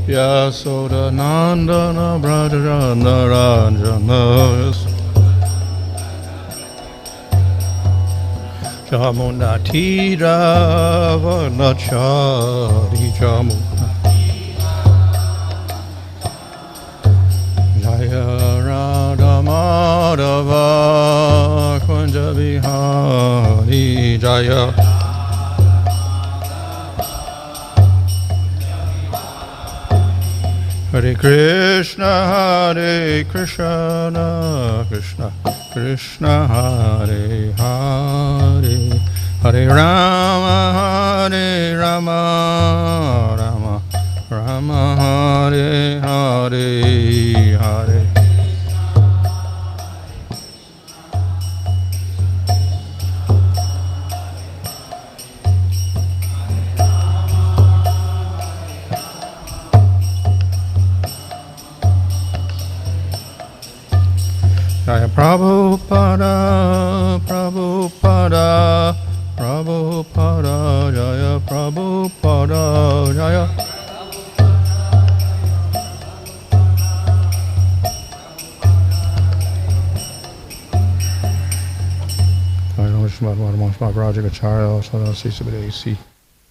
Yasoda Nandana Brajana Ranjana Jamuna Rava Nachari Jamuna Jaya Radha Madhava Kunja Vihari Jaya Hare Krishna Krishna Krishna Hare Hare Hare Rama Rama Rama Hare Hare Hare Jaya Prabhupada, Prabhupada, Prabhupada, Jaya Prabhupada, Jaya. Vyatikarād, Sadasisabadesi,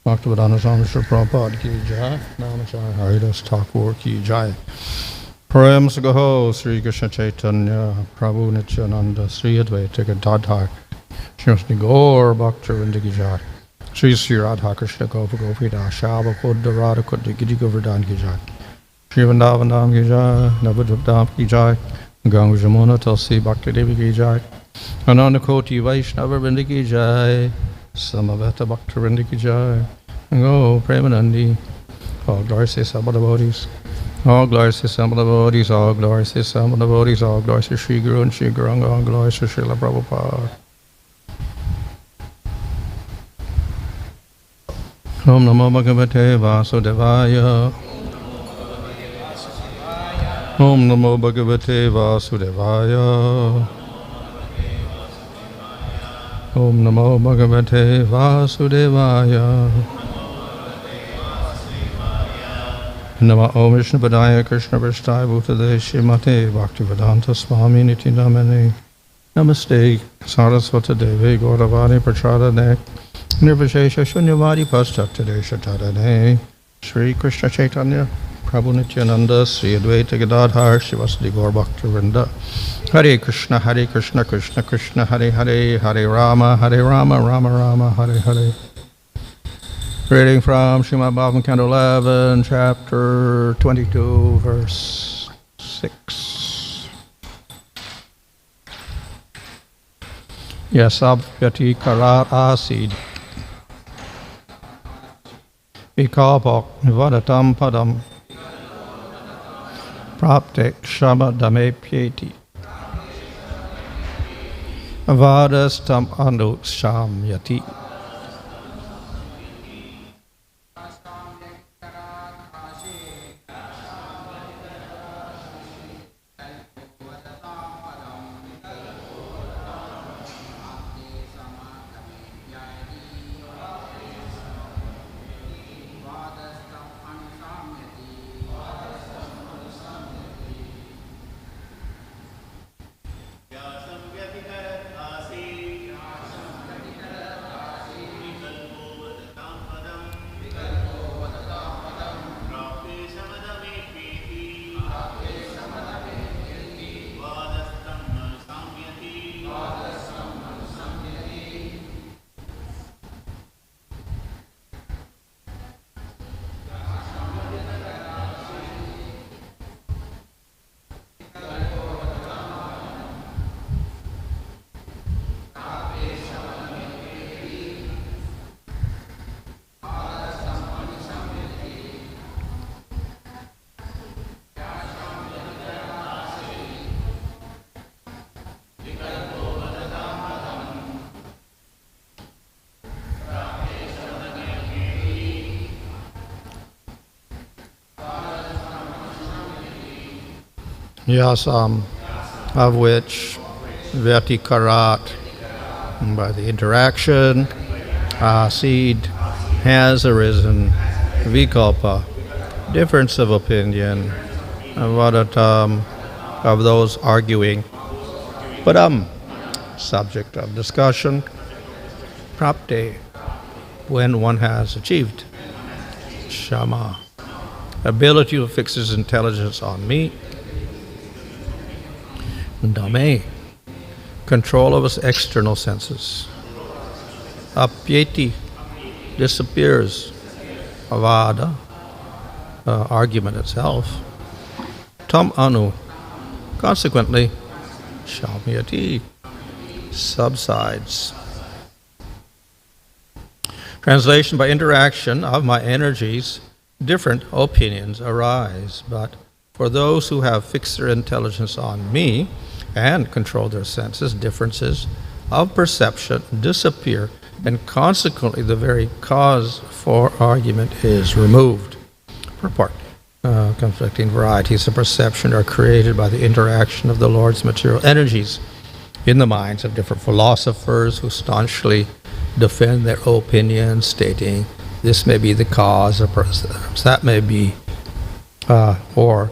Bhaktivinoda Swami Srila Prabhupada ki jai, Namacharya Haridas Thakur ki jai. Prem Sagaho, Sri Krishna Chaitanya, Prabhu Nityananda, Sri Vyatikarād, Shri Gaur Bhaktivinoda ki jai. Sri Sri Radha Krishna Gopa Gopida, Shava Kodda Radha Kodda Gidi Govardhan ki jai. Sri Vrindavan ki jai, Navadvapdam ki jai, Ganga Jamuna Tulsi Bhakti Devi ki jai. Ananda Koti Vaishnava Vrinda ki jai, Samaveta Bhakta Vrinda ki jai. Go Premanandi, all glories to Sabbath devotees. All glories to Sample devotees, all glories to Sample devotees, all glories to Sri Guru and Sri Guranga, all glories to Srila Prabhupada. Om Namo Bhagavate Vasudevaya. Om Namo Bhagavate Vasudevaya. Om Namo Bhagavate Vasudevaya. Nama Om Vishnu Padaya Krishna Prasthaya Bhutade Śāmyati Bhaktivedanta Swami Niti Namane Namaste Saraswata Devi Gauravani Prachadane Nirvishesha Shunyavadi Paschatade Shatadane Sri Krishna Chaitanya Prabhu Nityananda Sri Advaita Gadadhar Shivasadi Gaur Bhaktivinoda Hare Krishna Krishna Krishna Hare Hare Hare Rama Rama Rama Hare Hare. Reading from Śāmā-dame, Canto 11, chapter 22, verse 6. Yāsāṁ vyatikarāt āsīd. Vikalpo vadatāṁ padam. Prāpte śama-dame pyeti. Vādas anu śāmyati. Yāsām, of which vyatikarāt, by the interaction, āsīd, has arisen, vikalpa, difference of opinion, vadatāṁ, of those arguing, padam, subject of discussion, prāpte, when one has achieved, śama, ability to fix his intelligence on me, dame, control of his external senses, apyeti, disappears, vādaḥ, argument itself, tam anu, consequently, śāmyati, subsides. Translation: by interaction of my energies, different opinions arise, but for those who have fixed their intelligence on me and control their senses, differences of perception disappear, and consequently the very cause for argument is removed. Purport: conflicting varieties of perception are created by the interaction of the Lord's material energies in the minds of different philosophers who staunchly defend their opinions, stating this may be the cause, or perhaps that may be, or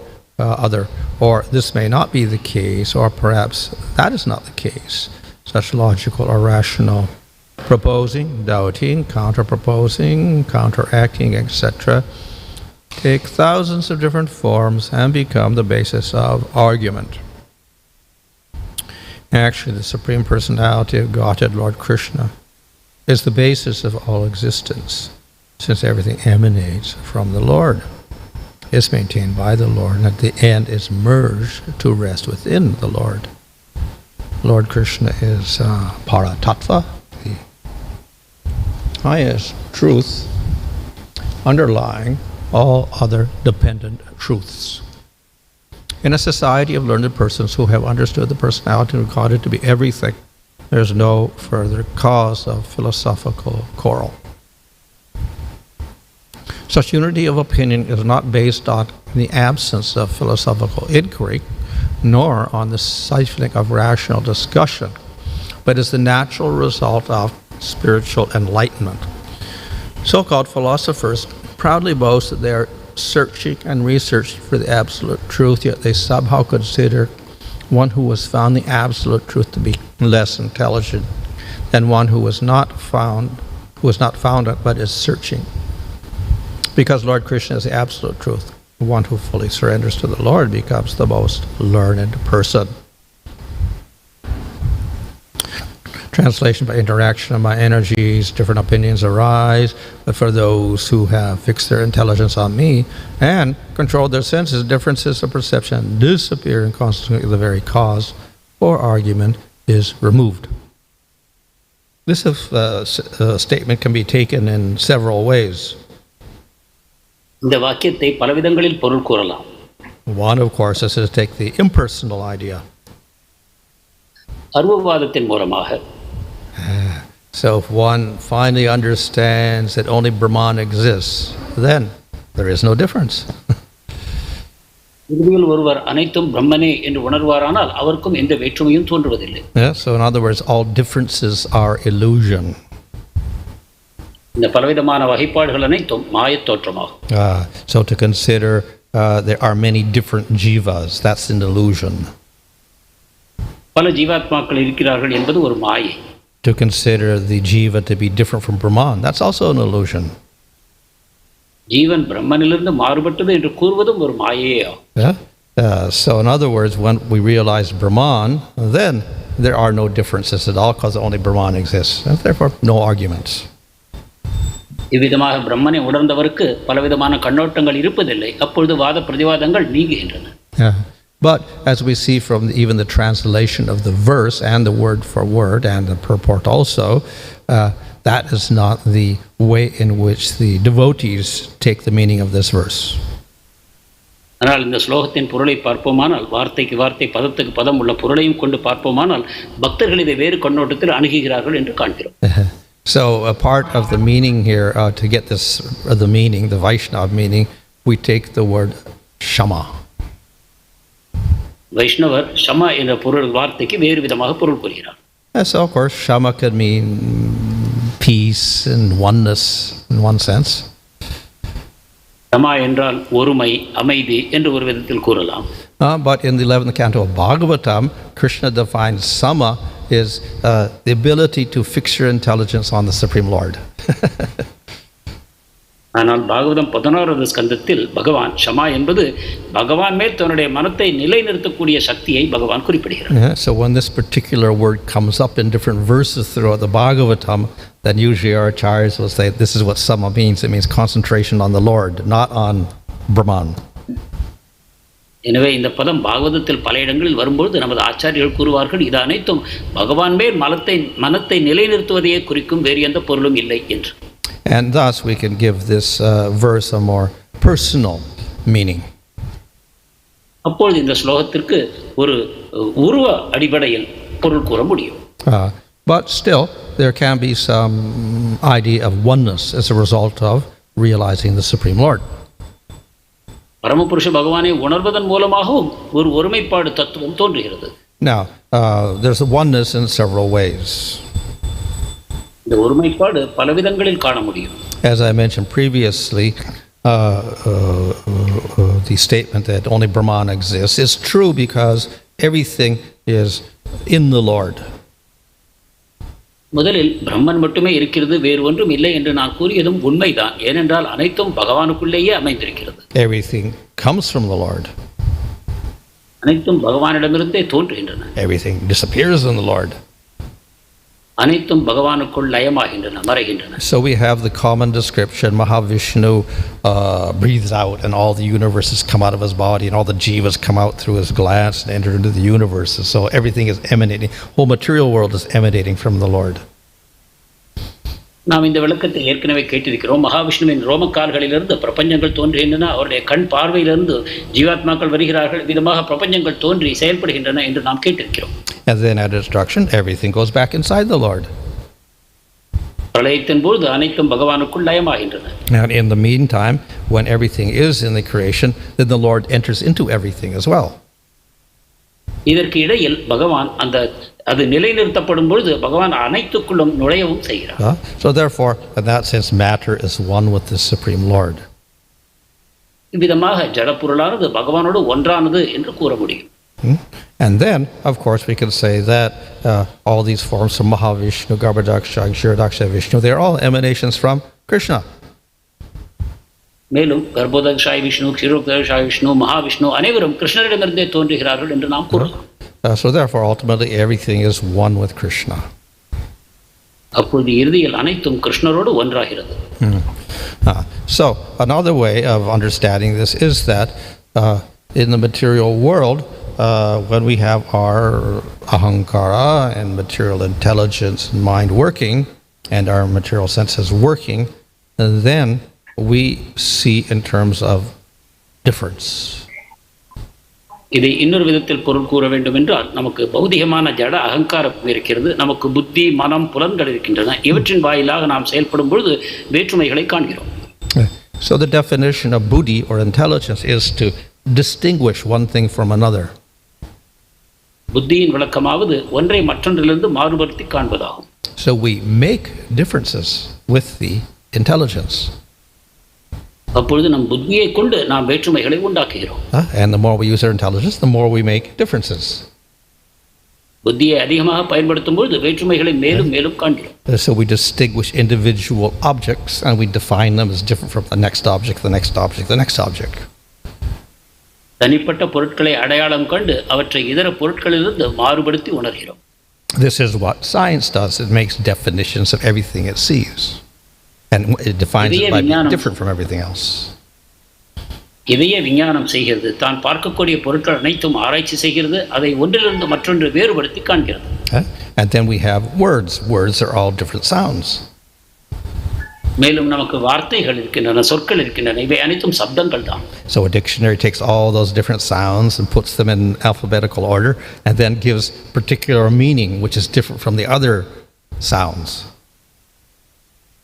this may not be the case, or perhaps that is not the case. Such logical or rational proposing, doubting, counter-proposing, counteracting, etc., take thousands of different forms and become the basis of argument. Actually, the Supreme Personality of Godhead, Lord Krishna, is the basis of all existence, since everything emanates from the Lord, is maintained by the Lord, and at the end is merged to rest within the Lord. Lord Krishna is paratattva, the highest truth underlying all other dependent truths. In a society of learned persons who have understood the personality and regard it to be everything, there is no further cause of philosophical quarrel. Such unity of opinion is not based on the absence of philosophical inquiry, nor on the siphoning of rational discussion, but is the natural result of spiritual enlightenment. So-called philosophers proudly boast that they are searching and researching for the absolute truth, yet they somehow consider one who has found the absolute truth to be less intelligent than one who has not found it but is searching. Because Lord Krishna is the absolute truth, one who fully surrenders to the Lord becomes the most learned person. Translation: by interaction of my energies, different opinions arise, but for those who have fixed their intelligence on me and controlled their senses, differences of perception disappear, and consequently the very cause for argument is removed. This statement can be taken in several ways. இந்த வாக்கியத்தை பலவிதங்களில் பொருள் கூறலாம். One, of course, is to take the impersonal idea. அருவவாதத்தின் மூலமாக. So if one finally understands that only Brahman exists, then there is no difference. இறுதியில் ஒருவர் அனைத்தும் பிரம்மனே என்று உணர்வாரானால் அவருக்கும் எந்த வேற்றுமையும் தோன்றுவதில்லை. So in other words, all differences are illusion. இந்த பலவிதமான வகைப்பாடுகள் அனைத்தும் மாயத் தோற்றமாகும். So to consider there are many different jivas, that's an illusion. பல ஜீவாத்மாக்கள் இருக்கிறார்கள் என்பது ஒரு மாயை. To consider the jiva to be different from Brahman, that's also an illusion. ஜீவன் பிரம்மனிலிருந்து மாறுபட்டது என்று கூறுவதும் ஒரு மாயையே ஆகும். So in other words, when we realize Brahman, then there are no differences at all because only Brahman exists, and therefore no arguments. இவ்விதமாக பிரம்மனை உணர்ந்தவருக்கு பலவிதமான கண்ணோட்டங்கள் இருப்பதில்லை. அப்பொழுது வாத பிரதிவாதங்கள் நீங்குகின்றன. But as we see from even the translation of the verse and the word for word and the purport also, that is not the way in which the devotees take the meaning of this verse. ஆனால் இந்த ஸ்லோகத்தின் பொருளை பார்ப்போமானால், வார்த்தைக்கு வார்த்தை பதத்துக்கு பதம் உள்ள பொருளையும் கொண்டு பார்ப்போமானால், பக்தர்கள் இதை வேறு கண்ணோட்டத்தில் அணுகுகிறார்கள் என்று காண்கிறோம். So a part of the meaning here, to get this, the meaning, the Vaishnava meaning, we take the word shama. வைஷ்ணவர் ஷமா என்ற பொருள் வார்த்தைக்கு வேறு விதமாக பொருள் புரிகிறார். So of course shama could mean peace and oneness in one sense. ஷமா என்றால் ஒருமை, அமைதி என்று ஒரு விதத்தில் கூறலாம். But in the 11th canto of Bhagavatam, Krishna defines sama is the ability to fix your intelligence on the Supreme Lord. ஆனால் பாகவதம் 16வது ஸ்கந்தத்தில் பகவான் ஷமா என்பது பகவான் மேல் தன்னுடைய மனத்தை நிலைநிறுத்தக்கூடிய சக்தியை பகவான் குறிப்பிடுகிறார். So when this particular word comes up in different verses throughout the Bhagavatam, then usually our acharyas will say this is what sama means. It means concentration on the Lord, not on Brahman. எனவே இந்த பதம் பாகவதத்தில் பல இடங்களில் வரும்போது நமது ஆச்சாரியர்கள் கூறுவார்கள் இது அனைத்தும் பகவான் மேல் மனத்தை நிலைநிறுத்துவதையே குறிக்கும், வேறு எந்த பொருளும் இல்லை என்று. And thus we can give this verse a more personal meaning. அப்பொழுது இந்த ஸ்லோகத்திற்கு ஒரு உருவ அடிப்படையில் பொருள் கூற முடியும். But still there can be some idea of oneness as a result of realizing the Supreme Lord. பரமபுருஷ பகவானை உணர்வதன் மூலமாகவும் ஒரு ஒருமைப்பாடு தத்துவம் தோன்றுகிறது. Now there's a oneness in several ways. இந்த ஒருமைப்பாடு பல விதங்களில் காண முடியும். As I mentioned previously, the statement that only Brahman exists is true because everything is in the Lord. முதலில் பிரம்மன் மட்டுமே இருக்கிறது, வேறு ஒன்றும் இல்லை என்று நான் கூறியதும் உண்மைதான். ஏனென்றால் அனைத்தும் பகவானுக்குள்ளேயே அமைந்திருக்கிறது. Everything comes from the Lord. அனைத்தும் பகவானிடமிருந்தே தோன்றுகின்றன. Everything disappears in the Lord. அனைத்தும் பகவானுக்குள் லயமாகின்றன, மறைகின்றன. So we have the common description, Mahavishnu breathes out and all the universes come out of his body and all the jivas come out through his glands and enter into the universes. So everything is emanating, whole material world is emanating from the Lord. நாம் இந்த விளக்கத்தை ஏற்கனவே கேட்டிருக்கிறோம். மகாவிஷ்ணுவின் ரோமக்கால்களிலிருந்து பிரபஞ்சங்கள் தோன்றுகின்றன, அவருடைய கண் பார்வையிலிருந்து ஜீவாத்மாக்கள் வருகிறார்கள், விதமாக பிரபஞ்சங்கள் தோன்றி செயல்படுகின்றன என்று நாம் கேட்டிருக்கிறோம். And then at destruction, everything goes back inside the Lord. பிரளயத்தின் போது அனைத்தும் பகவானுக்குள் லயமாகின்றன. And in the meantime, when everything is in the creation, then the Lord enters into everything as well. இதற்கு இடையில் பகவான் அது நிலைநிறுத்தப்படும் பொழுது பகவான் அனைத்துக்குள்ளும் நுழையவும் செய்கிறார். So therefore, in that sense, matter is one with the Supreme Lord. இவ்விதமாக ஜடப்பொருளானது பகவானோடு ஒன்றானது என்று கூற முடியும். And then, of course, we can say that all these forms from Mahavishnu, Garbhodaksha, Kshirodaksha, Vishnu, they are all emanations from Krishna. மேலும் கர்ப்போதக்ஷாய் விஷ்ணு, க்ஷீரோதக்ஷாய் விஷ்ணு, மகாவிஷ்ணு அனைவரும் கிருஷ்ணரிடமிருந்தே தோன்றுகிறார்கள் என்று நாம் கூறலாம். So therefore, ultimately, everything is one with Krishna. அப்பொழுது இறுதியில் அனைத்தும் கிருஷ்ணரோடு ஒன்றாகிறது. So another way of understanding this is that in the material world, when we have our ahankara and material intelligence and mind working, and our material senses working, then we see in terms of difference. இதை இன்னொரு விதத்தில் பொருள் கூற வேண்டும் என்றால் நமக்கு பௌதிகமான ஜட அகங்காரம் இருக்கிறது, நமக்கு புத்தி, மனம், புலன்கள் இருக்கின்றன. இவற்றின் வாயிலாக நாம் செயல்படும் பொழுது வேற்றுமைகளை காண்கிறோம். So the definition of buddhi or intelligence is to distinguish one thing from another. புத்தியின் விளக்கமாவது ஒன்றை மற்றொன்றிலிருந்து மாறுபடுத்தி காண்பதாகும். So we make differences with the intelligence. அப்பொழுது நம் புத்தியை கொண்டு நாம் வேற்றுமைகளை உண்டாக்குகிறோம். And the more we use our intelligence, the more we make differences. புத்தியை அதிகமாக பயன்படுத்தும் பொழுது வேற்றுமைகளை மேலும் மேலும் காண்கிறோம். So we distinguish individual objects and we define them as different from the next object, the next object, the next object. தனிப்பட்ட பொருட்களை அடையாளம் கண்டு அவற்றை இதர பொருட்களிலிருந்து மாறுபடுத்தி உணர்கிறோம். This is what science does. It makes definitions of everything it sees. And it defines it by being different from everything else. இதையே விஞ்ஞானம் செய்கிறது. தான் பார்க்கக்கூடிய பொருட்கள் அனைத்தும் ஆராய்ச்சி செய்கிறது, அதை ஒன்றிலிருந்து மற்றொன்று வேறுபடுத்தி காண்கிறது. And then we have words. Words are all different sounds. மேலும் நமக்கு வார்த்தைகள் இருக்கின்றன, சொற்கள் இருக்கின்றன, இவை அனைத்தும் சப்தங்கள் தான். So a dictionary takes all those different sounds and puts them in alphabetical order and then gives particular meaning which is different from the other sounds.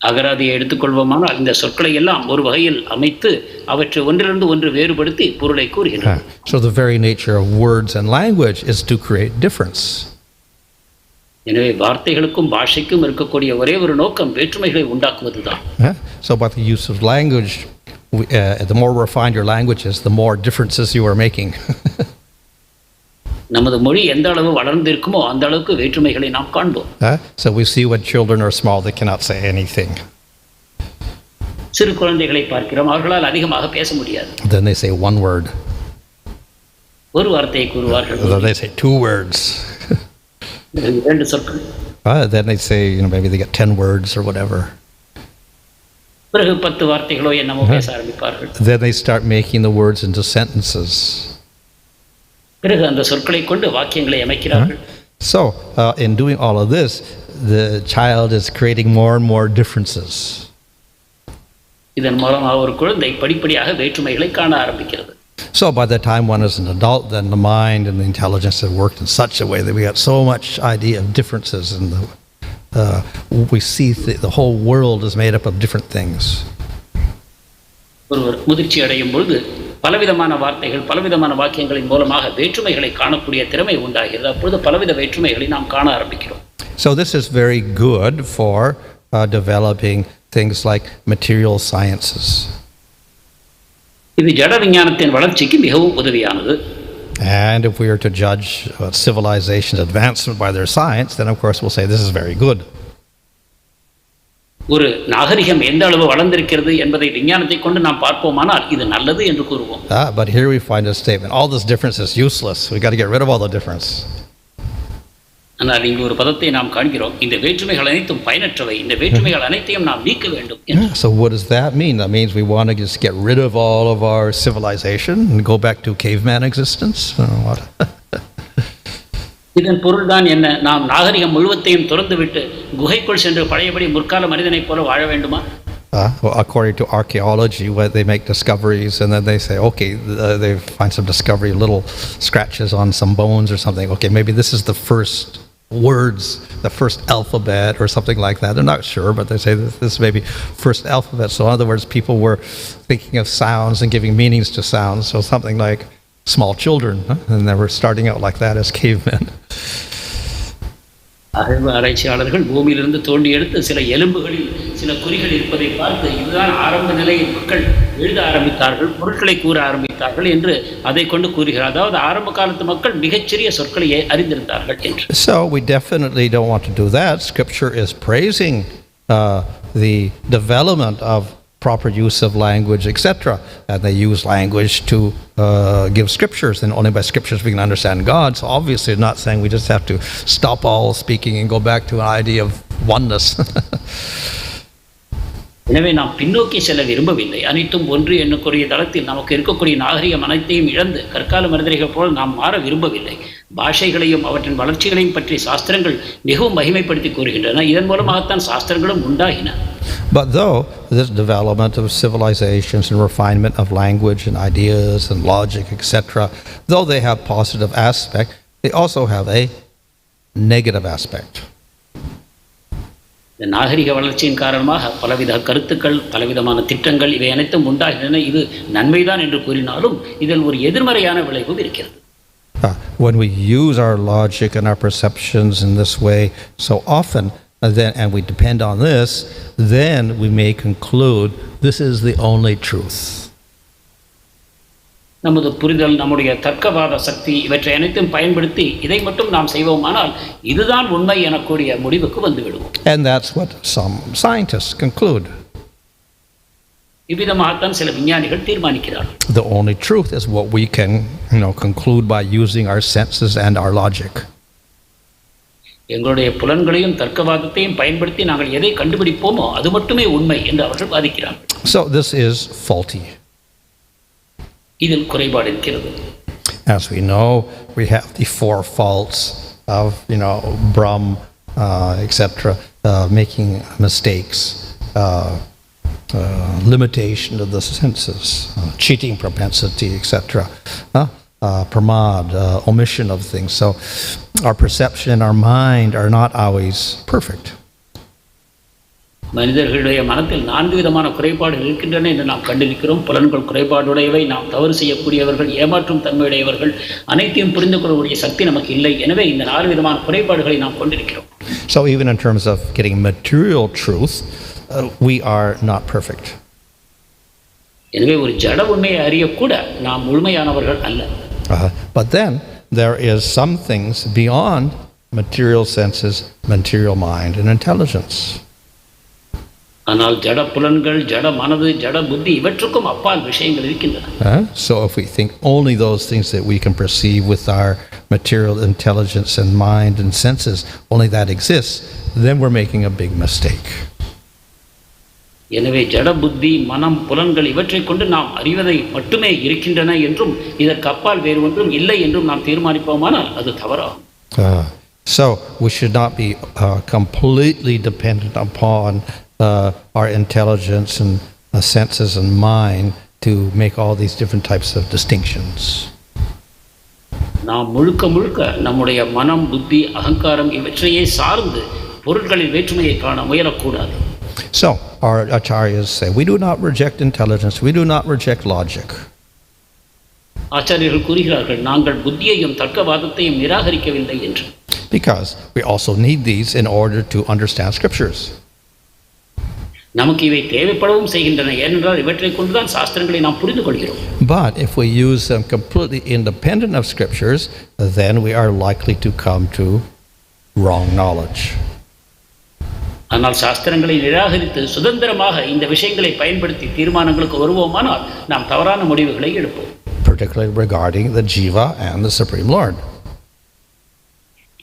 அகராதியை எடுத்துக்கொள்வோமானால் இந்த சொற்களை எல்லாம் ஒரு வகையில் அமைத்து அவற்றை ஒன்றிலிருந்து ஒன்று வேறுபடுத்தி பொருளை கூறுகின்றன. So the very nature of words and language is to create difference. எனவே வார்த்தைகளுக்கும் பாஷைக்கும் இருக்கக்கூடிய ஒரே ஒரு நோக்கம் வேற்றுமைகளை உண்டாக்குவதுதான். So by the use of language, the more refined your language is, the more differences you are making. நமது மொழி எந்த அளவு வளர்ந்திருக்குமோ அந்த அளவுக்கு வேற்றுமைகளை நாம் காண்போம். So we see when children are small, they cannot say anything. சிறு குழந்தைகளை பார்க்கிறோம், அவர்களால் அதிகமாக பேச முடியாது. Then they say one word. ஒரு வார்த்தையை கூறுவார்கள். Then they say two words. இரண்டு சொற்கள். Then they say, maybe they get 10 words or whatever. பிறகு 10 வார்த்தைகளோ என்னமோ பேச ஆரம்பிப்பார்கள். Then they start making the words into sentences. பிறகு அந்த சொற்களை கொண்டு வாக்கியங்களை அமைக்கிறார்கள். So, in doing all of this, the child is creating more and more differences. இதன் மூலமாக ஒரு குழந்தை படிப்படியாக வேற்றுமைகளை காண ஆரம்பிக்கிறது. So by the time one is an adult, then the mind and the intelligence have worked in such a way that we got so much idea of differences, and we see the whole world is made up of different things. ஒருவர் முதிர்ச்சி அடையும் பொழுது பலவிதமான வார்த்தைகள் பலவிதமான வாக்கியங்களின் மூலமாக வேற்றுமைகளை காணக்கூடிய திறமை உண்டாகிறது. அப்பொழுது பலவித வேற்றுமைகளை நாம் காண ஆரம்பிக்கிறோம். So this is very good for developing things like material sciences. இது ஜட விஞ்ஞானத்தின் வளர்ச்சிக்கு மிகவும் உதவியானது. And if we are to judge civilization's advancement by their science, then of course we'll say this is very good. ஒரு நாகரிகம் எந்த அளவு வளர்ந்திருக்கிறது என்பதை விஞ்ஞானத்தை கொண்டு நாம் பார்ப்போமானால் இது நல்லது என்று கூறுவோம். But here we find a statement, all this difference is useless. We got to get rid of all the difference. ஆனால் இங்கு ஒரு பதத்தை நாம் காண்கிறோம், இந்த வேற்றுமைகள் அனைத்தும் பயனற்றவை, இந்த வேற்றுமைகள் அனைத்தையும் நாம் நீக்க வேண்டும். So what does that mean? That means we want to just get rid of all of our civilization and go back to caveman existence? What? இதன் பொருள்தான் என்ன? நாம் நாகரிகம் முழுவதையும் துறந்துவிட்டு குகைக்குள் சென்று பழையபடி முற்கால மனிதனைப் போல வாழ வேண்டுமா? According to archaeology, where they make discoveries and then they say, okay, they find some discovery, little scratches on some bones or something. Okay, maybe this is the first words, the first alphabet or something like that. They're not sure, but they say this may be first alphabet. So in other words, people were thinking of sounds and giving meanings to sounds. So something like small children, and they were starting out like that as cavemen. அகழ்வு ஆராய்ச்சியாளர்கள் பூமியிலிருந்து தோண்டி எடுத்து சில எலும்புகளில் சில குறிகள் இருப்பதை பார்த்து இதுதான் ஆரம்ப நிலையில் மக்கள் எழுத ஆரம்பித்தார்கள், பொருட்களை கூற ஆரம்பித்தார்கள் என்று அதை கொண்டு கூறுகிறார். அதாவது ஆரம்ப காலத்து மக்கள் மிகச்சிறிய சொற்களையே அறிந்திருந்தார்கள் என்று. So we definitely don't want to do that. Scripture is praising the development of proper use of language, etc. And they use language to give scriptures, and only by scriptures we can understand God. So obviously not saying we just have to stop all speaking and go back to an idea of oneness. எனவே நாம் பின்னோக்கி செல்ல விரும்பவில்லை. அனைத்தும் ஒன்று எண்ணக்கூடிய தளத்தில் நமக்கு இருக்கக்கூடிய நாகரிகம் அனைத்தையும் இழந்து கற்கால மனிதர்கள் போல் நாம் மாற விரும்பவில்லை. பாஷைகளையும் அவற்றின் வளர்ச்சிகளையும் பற்றி சாஸ்திரங்கள் மிகவும் மகிமைப்படுத்தி கூறுகின்றன. இதன் மூலமாகத்தான் சாஸ்திரங்களும் உண்டாகின. But though this development of civilizations and refinement of language and ideas and logic, etc., though they have positive aspect, they also have a negative aspect. இந்த நாகரிக வளர்ச்சியின் காரணமாக பலவித கருத்துக்கள் பலவிதமான திட்டங்கள் இவை அனைத்தும் உண்டாகின்றன. இது நன்மைதான் என்று கூறினாலும் இதில் ஒரு எதிர்மறையான விளைவு இருக்கிறது. When we use our logic and our perceptions in this way so often, and we depend on this, then we may conclude this is the only truth. நமது புரிதல் நம்முடைய தர்க்கவாத சக்தி இவற்றை அனைத்தும் பயன்படுத்தி இதை மட்டும் நாம் செய்வோமானால் இதுதான் உண்மை எனக்கூடிய முடிவுக்கு வந்து விடுவோம். And that's what some scientists conclude. இவ்விதமாகத்தான் சில விஞ்ஞானிகள் தீர்மானிக்கிறார்கள். The only truth is what we can, conclude by using our senses and our logic. எங்களுடைய புலன்களையும் தர்க்கவாதத்தையும் பயன்படுத்தி நாங்கள் எதை கண்டுபிடிப்போமோ அது மட்டுமே உண்மை என்று அவர்கள் வாதிக்கிறார்கள். So this is faulty. இதில் குறைபாடு இருக்கிறது. As we know, we have the four faults of, Brahm, etc., making mistakes, limitation of the senses, cheating propensity, etc., pramad, omission of things. So our perception and our mind are not always perfect. மனிதர்களுடைய மனத்தில் 4 விதமான குறைபாடுகள் இருக்கின்றன என்று நாம் கண்டிருக்கிறோம். புலன்கள் குறைபாடுடையவை, நாம் தவறு செய்யக்கூடியவர்கள், ஏமாற்றும் தன்மையுடையவர்கள், அனைத்தையும் புரிந்து கொள்ளக்கூடிய சக்தி நமக்கு இல்லை. எனவே இந்த 4 விதமான குறைபாடுகளை நாம் கொண்டிருக்கிறோம். So even in terms of getting material truth, we are not perfect. எனவே ஒரு ஜட உண்மையை அறியக்கூட நாம் முழுமையானவர்கள் அல்ல. But then there is some things beyond material senses, material mind, and intelligence. ஆனால் ஜட புலன்கள், ஜட மனது, ஜட புத்தி இவற்றுக்கும் அப்பால் விஷயங்கள் இருக்கின்றன. So if we think only those things that we can perceive with our material intelligence and mind and senses, only that exists, then we're making a big mistake. எனவே ஜட புத்தி, மனம், புலன்கள் இவற்றை கொண்டு நாம் அறிவதை மட்டுமே இருக்கின்றன என்றும் இதற்கு அப்பால் வேறு ஒன்றும் இல்லை என்றும் நாம் தீர்மானிப்போமானால் அது தவறாகும். So we should not be completely dependent upon our intelligence and senses and mind to make all these different types of distinctions. நாம் முழுக்க நம்முடைய மனம், புத்தி, அகங்காரம் இவற்றையே சார்ந்து பொருட்களின் வேற்றுமையை காண முயலக்கூடாது. So our acharyas say we do not reject intelligence, we do not reject logic. ஆச்சாரியர்கள் கூறுகிறார்கள் நாங்கள் புத்தியையும் தர்க்கவாதத்தையும் நிராகரிக்கவில்லை என்று. Because we also need these in order to understand scriptures. நமக்கு இவை தேவைப்படவும் செய்கின்றன, ஏனென்றால் இவற்றை கொண்டுதான் சாஸ்திரங்களை நாம் புரிந்து கொள்கிறோம். But if we use them completely independent of scriptures, then we are likely to come to wrong knowledge. ஆனால் சாஸ்திரங்களை நிராகரித்து சுதந்திரமாக இந்த விஷயங்களை பயன்படுத்தி தீர்மானங்களுக்கு வருவோமானால் நாம் தவறான முடிவுகளை எடுப்போம். Particularly regarding the jiva and the Supreme Lord.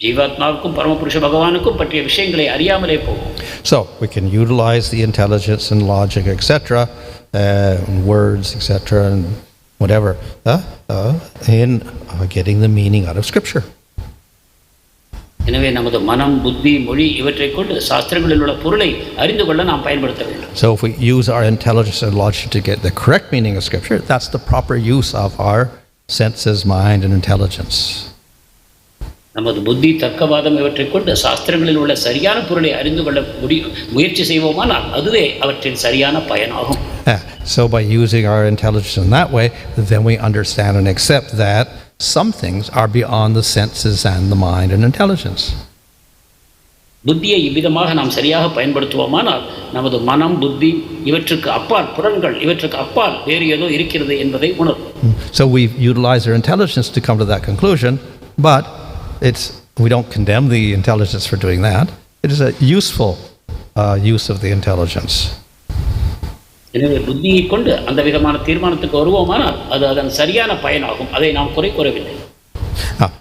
ஜீவாத்மாவுக்கும் பரமபுருஷ பகவானுக்கும் பற்றிய விஷயங்களை அறியாமலே போவோம். So we can utilize the intelligence and logic, etc., words, etc., and whatever, in getting the meaning out of Scripture. எனவே நமது மனம், புத்தி, மொழி இவற்றை கொண்டு சாஸ்திரங்களில் உள்ள பொருளை அறிந்து கொள்ள நாம் பயன்படுத்த வேண்டும். So if we use our intelligence and logic to get the correct meaning of Scripture, that's the proper use of our senses, mind, and intelligence. நமது புத்தி, தர்க்கவாதம் இவற்றை கொண்டு சாஸ்திரங்களில் உள்ள சரியான பொருளை அறிந்து கொள்ள முயற்சி செய்வோமானால் அதுவே அவற்றின் சரியான பயனாகும். So by using our intelligence in that way, then we understand and accept that some things are beyond the senses and the mind and intelligence. புத்தியை இவ்விதமாக நாம் சரியாக பயன்படுத்துவோமானால் நமது மனம், புத்தி இவற்றுக்கு அப்பால், புலன்கள் இவற்றுக்கு அப்பால் வேறு ஏதோ இருக்கிறது என்பதை உணர்வோம். So we utilize our intelligence to come to that conclusion, but we don't condemn the intelligence for doing that. It is a useful use of the intelligence. எனவே புத்தியை கொண்டு அந்த விதமான தீர்மானத்துக்கு வருவோமானால் அது அதன் சரியான பயனாகும். அதை நாம் குறை கூறவில்லை.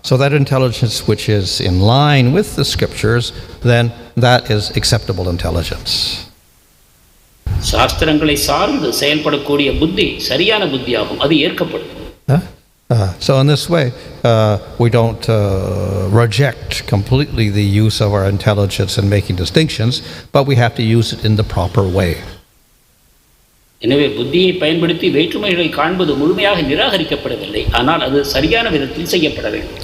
So that intelligence which is in line with the scriptures, then that is acceptable intelligence. சாஸ்திரங்களை சார்ந்து செயல்படக்கூடிய புத்தி சரியான புத்தியாகும். அது ஏற்கப்படும். So in this way, we don't reject completely the use of our intelligence in making distinctions, but we have to use it in the proper way. எனவே புத்தியை பயன்படுத்தி வேற்றுமைகளை காண்பது முழுமையாக நிராகரிக்கப்படவில்லை, ஆனால் அது சரியான விதத்தில் செய்யப்பட வேண்டும்.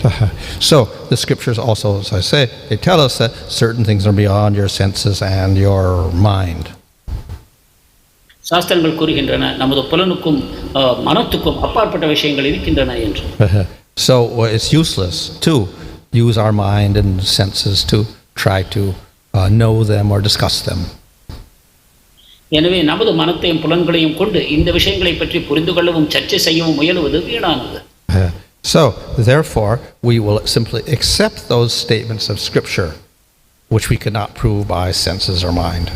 So the scriptures also, as I say, they tell us that certain things are beyond your senses and your mind. சாஸ்திரங்கள் கூறுகின்றன நமது புலனுக்கும் மனத்துக்கும் அப்பாற்பட்ட விஷயங்கள் இருக்கின்றன என்று. So it's useless to use our mind and senses to try to know them or discuss them. எனவே நமது மனத்தையும் புலன்களையும் கொண்டு இந்த விஷயங்களை பற்றி புரிந்து கொள்ளவும் சர்ச்சை செய்யவும் முயலுவது வீணானது. So therefore we will simply accept those statements of scripture which we cannot prove by senses or mind.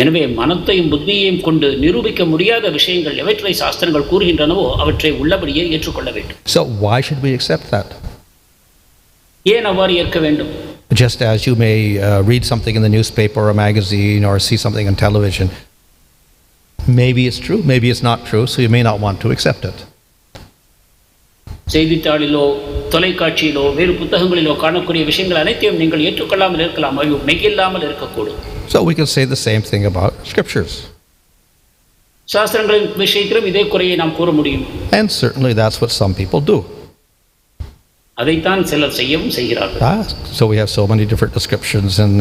எனவே மனத்தையும் புத்தியையும் கொண்டு நிரூபிக்க முடியாத விஷயங்கள் எவற்றை சாஸ்திரங்கள் கூறுகின்றனவோ அவற்றை உள்ளபடியே ஏற்றுக்கொள்ள வேண்டும். So why should we accept that? ஏன் அவ்வாறு ஏற்க வேண்டும்? Just as you may read something in the newspaper or a magazine or see something on television, maybe it's true, maybe it's not true, so you may not want to accept it. செய்தித்தாளிலோ தொலைக்காட்சியிலோ வேறு புத்தகங்களிலோ காணக்கூடிய விஷயங்கள் அனைத்தையும் நீங்கள் ஏற்றுக்கொள்ளாமல் இருக்கலாம், அவை மெய்யில்லாமல் இருக்கக்கூடும். So we can say the same thing about scriptures. சாஸ்திரங்களின் விஷயத்திலும் இதே குறையை நாம் கூற முடியும். And certainly that's what some people do. அதைத்தான் சிலர் செய்யவும் செய்கிறார்கள். So we have so many different descriptions in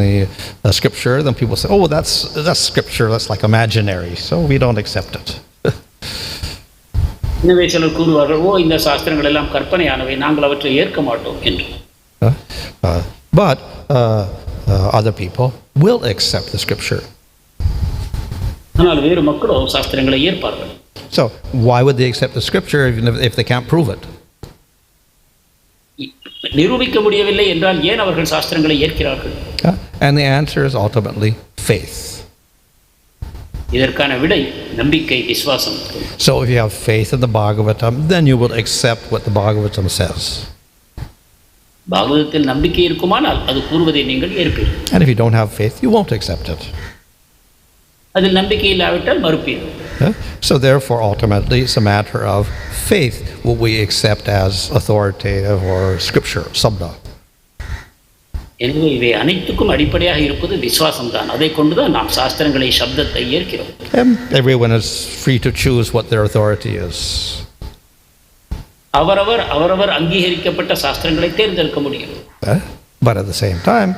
the scripture, then people say, oh, that's scripture, that's like imaginary, so we don't accept it. எனவே சிலர் கூறுவார்கள், ஓ இந்த சாஸ்திரங்கள் எல்லாம் கற்பனையானவை, நாங்கள் அவற்றை ஏற்க மாட்டோம் என்று. But other people will accept the scripture. ஆனால் வேறு மக்களோ சாஸ்திரங்களை ஏற்பார்கள். So why would they accept the scripture even if they can't prove it? நிரூபிக்க முடியவில்லை என்றால் ஏன் அவர்கள் சாஸ்திரங்களை ஏற்கிறார்கள்? And the answer is ultimately faith. இதற்கான விடை நம்பிக்கை, விசுவாசம். So if you have faith in the Bhagavatam, then you will accept what the Bhagavatam says. பாகவதத்தில் நம்பிக்கை இருக்குமானால் அது கூறுவதை நீங்கள் ஏற்பீர்கள். And if you don't have faith, you won't accept it. அதில் நம்பிக்கை இல்லாவிட்டால் மறுப்பீர்கள். So therefore, ultimately, it's a matter of faith, what we accept as authoritative or scripture, sabda. எனவே இவை அனைத்துக்கும் அடிப்படையாக இருப்பது விசுவாசம் தான். அதை கொண்டுதான் நாம் சாஸ்திரங்களை, சப்தத்தை ஏற்கிறோம். Everyone is free to choose what their authority is. அவரவர் அங்கீகரிக்கப்பட்ட சாஸ்திரங்களை தேர்ந்தெடுக்க முடியும். But at the same time,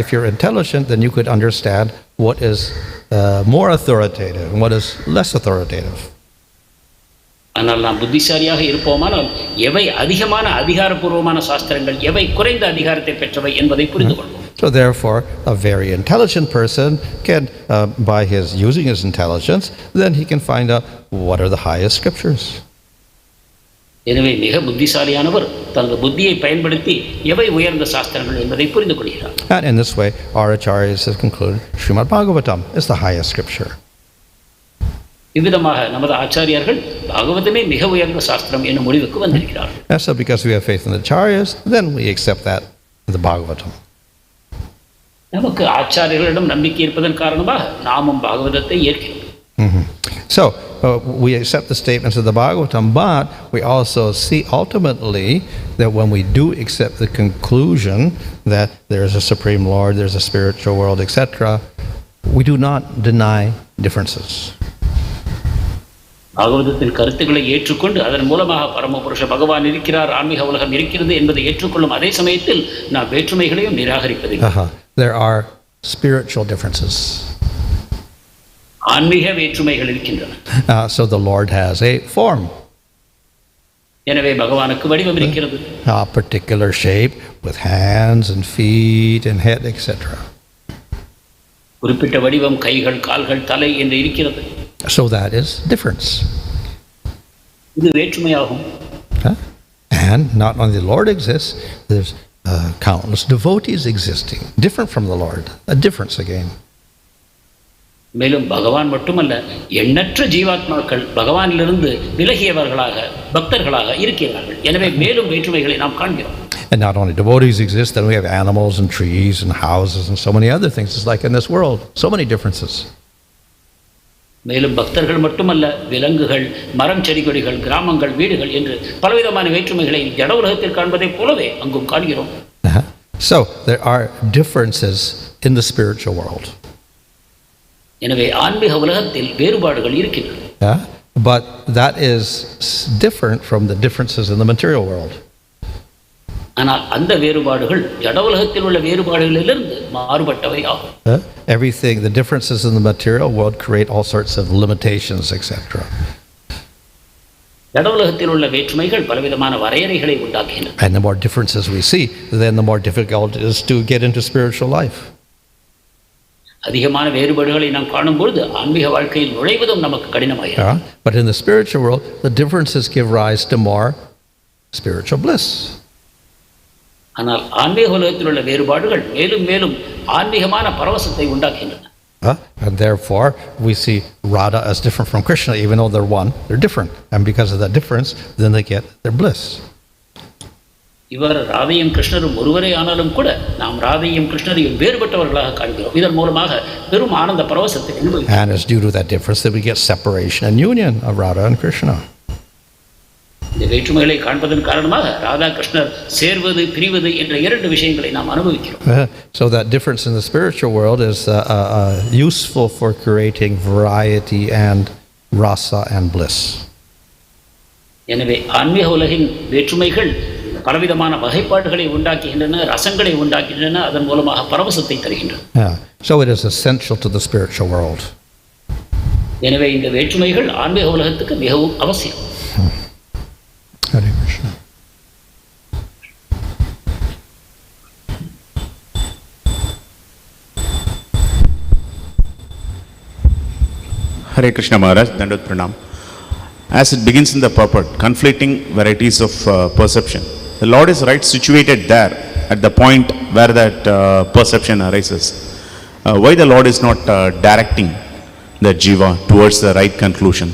if you're intelligent, then you could understand what is more authoritative and what is less authoritative. ஆனால் நாம் புத்திசாலியாக இருப்போமானால் எவை அதிகமான அதிகாரப்பூர்வமான சாஸ்திரங்கள், எவை குறைந்த அதிகாரத்தை பெற்றவை என்பதை புரிந்து கொள்வோம். So therefore, a very intelligent person can, by using his intelligence, then he can find out what are the highest scriptures. எனவே மிக புத்திசாலியானவர் தனது புத்தியை பயன்படுத்தி எவை உயர்ந்த சாஸ்திரங்கள் என்பதை புரிந்து கொள்கிறார். And in this way, our acharyas have concluded Srimad Bhagavatam is the highest scripture. இவ்விதமாக நமது ஆச்சாரியர்கள் பாகவதமே மிக உயர்ந்த சாஸ்திரம் என்னும் முடிவுக்கு வந்திருக்கிறார்கள். And so because we have faith in the acharyas, then we accept that in the Bhagavatam. நமக்கு ஆச்சாரியர்களிடம் நம்பிக்கை இருப்பதன் காரணமாக நாமும் பாகவதத்தை ஏற்கிறோம். So we accept the statements of the Bhagavatam, but we also see ultimately that when we do accept the conclusion that there is a Supreme Lord, there's a spiritual world, etc., we do not deny differences. பாகவதத்தின் கருத்துக்களை ஏற்றுக்கொண்டு அதன் மூலமாக பரமபுருஷ பகவான் இருக்கிறார், ஆன்மீக உலகம் இருக்கிறது என்பதை ஏற்றுக்கொள்ளும் அதே சமயத்தில் நாம் வேற்றுமைகளையும் நிராகரிப்பதில்லை. There are spiritual differences. ஆன்மீக வேற்றுமைகள் இருக்கின்றன. So the Lord has a form. எனவே பகவானுக்கு வடிவம் இருக்கிறது. A particular shape with hands and feet and head, etc. குறிப்பிட்ட வடிவம், கைகள், கால்கள், தலை என்று இருக்கிறது. So that is difference. இது வேற்றுமையாகும். And not only the Lord exists, there's countless devotees existing, different from the Lord. A difference again. மேலும் பகவான் மட்டுமல்ல, எண்ணற்ற ஜீவாத்மாக்கள் பகவானிலிருந்து விலகியவர்களாக, பக்தர்களாக இருக்கிறார்கள். எனவே மேலும் வேற்றுமைகளை நாம் காண்கிறோம். And not only devotees exist, then we have animals and trees and houses and so many other things. It's like in this world, so many differences. மேலும் பக்தர்கள் மட்டுமல்ல, விலங்குகள், மரம், செடி கொடிகள், கிராமங்கள், வீடுகள் என்று பலவிதமான வேற்றுமைகளை ஜட உலகத்தில் காண்பதைப் போலவே அங்கும் காண்கிறோம். So there are differences in the spiritual world. எனவே ஆன்மீக உலகத்தில் வேறுபாடுகள் இருக்கின்றன. But that is different from the differences in the material world. ஆனால் அந்த வேறுபாடுகள் ஜட உலகத்தில் உள்ள வேறுபாடுகளிலிருந்து மாறுபட்டவை ஆகும். Everything, the differences in the material world create all sorts of limitations, etc. ஜட உலகத்தில் உள்ள வேற்றுமைகள் பலவிதமான வரையறைகளை உண்டாக்குகின்றன. And the more differences we see, then the more difficult it is to get into spiritual life. அதிகமான வேறுபாடுகளை நாம் காணும்போது ஆன்மீக வாழ்க்கையில் நுழைவதும் நமக்கு கடினமாகிறது. But in the spiritual world, the differences give rise to more spiritual bliss. ஆனால் ஆன்மீக உலகத்தில் உள்ள வேறுபாடுகள் மேலும் மேலும் ஆன்மீகமான பரவசத்தை உண்டாக்குகின்றன. And therefore, we see Radha as different from Krishna, even though they're one, they're different. And because of that difference, then they get their bliss. இவர் ராதையும் கிருஷ்ணரும் ஒருவரே ஆனாலும் கூட நாம் ராதையும் கிருஷ்ணரையும் வேறுபட்டவர்களாக காண்கிறோம். இதன் மூலமாக பெரும் ஆனந்த பரவசத்தை அனுபவிக்கிறோம். And it's due to that difference that we get separation and union of Radha and Krishna. இந்த வேற்றுமைகளை காண்பதன் காரணமாக ராதா கிருஷ்ணர் சேர்வது, பிரிவது என்ற இரண்டு விஷயங்களை நாம் அனுபவிக்கிறோம். So that difference in the spiritual world is useful for creating variety and rasa and bliss. எனவே ஆன்மீக உலகின் வேற்றுமைகள் பலவிதமான வகைப்பாடுகளை உண்டாக்குகின்றன, ரசங்களை உண்டாக்குகின்றன, அதன் மூலமாக பரவசத்தை தருகின்றன. So it is essential to the spiritual world. எனவே இந்த வேற்றுமைகள் ஆன்மீக உலகத்துக்கு மிகவும் அவசியம். Hare Krishna. Hare Krishna Maharaj, Dandot Pranam. As it begins in the purport, conflicting varieties of perception. The Lord is right situated there at the point where that perception arises. Why the Lord is not directing the jiva towards the right conclusion?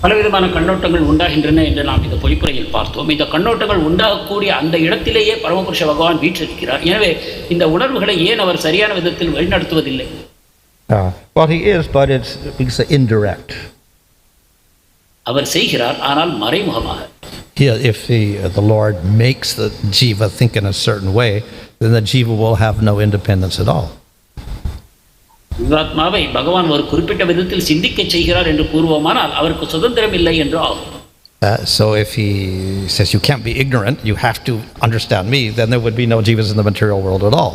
பலவிதமான கண்ணோட்டங்கள் உண்டாகின்றன என்று நாம் இந்த பொழிப்புரையில் பார்த்தோம். இந்த கண்ணோட்டங்கள் உண்டாகக்கூடிய அந்த இடத்திலேயே பரமபுருஷ பகவான் வீற்றிருக்கிறார். எனவே இந்த உணர்வுகளை ஏன் அவர் சரியான விதத்தில் வழிநடத்துவதில்லை? Well, he is, but it's indirect. அவர் செய்கிறார், ஆனால் மறைமுகமாக. If the Lord makes the jiva think in a certain way, then the jiva will have no independence at all. ஜீவாத்மாவை பகவான் ஒரு குறிப்பிட்ட விதத்தில் சிந்திக்க செய்கிறார் என்று கூறுவோமானால் அவருக்கு சுதந்திரம் இல்லை என்று ஆகும். So if he says you can't be ignorant, you have to understand me, then there would be no jivas in the material world at all.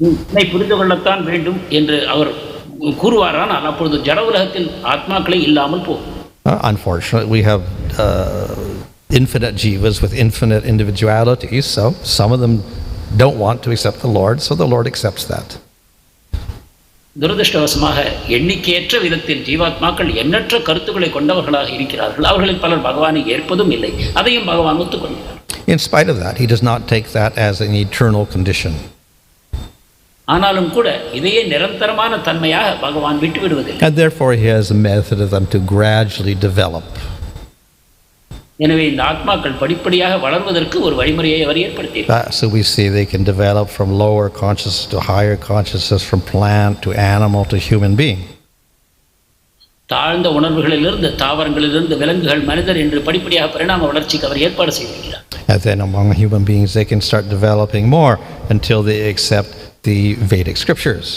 என்னை புரிந்து கொள்ளத்தான் வேண்டும் என்று அவர் கூறுவாரானால் அப்பொழுது ஜட உலகத்தில் ஆத்மாக்களே இல்லாமல் போகும். Unfortunately, we have infinite jivas with infinite individualities, so some of them don't want to accept the Lord, so the Lord accepts that. துரதிருஷ்டவசமாக எண்ணிக்கையற்ற விதத்தில் ஜீவாத்மாக்கள் எண்ணற்ற கருத்துக்களை கொண்டவர்களாக இருக்கிறார்கள். அவர்களில் பலர் பகவானை ஏற்பதும் இல்லை, அதையும் பகவான் ஒத்துக்கொண்டார். In spite of that, he does not take that as an eternal condition. ஆனாலும் கூட இதையே நிரந்தரமான தன்மையாக பகவான் விட்டுவிடுவதில்லை. And therefore he has a method of them to gradually develop. எனவே இந்த ஆத்மாக்கள் படிப்படியாக வளர்வதற்கு ஒரு வழிமுறையை அவர் ஏற்படுத்தினார். So we see they can develop from lower consciousness to higher consciousness, from plant to animal to human being. தாழ்ந்த உணர்வுகளிலிருந்து தாவரங்களிலிருந்து விலங்குகள் மனிதர் என்று படிப்படியாக பரிணாம வளர்ச்சிக்கு அவர் ஏற்பாடு செய்திருக்கிறார். And then among human beings they can start developing more until they accept the Vedic scriptures.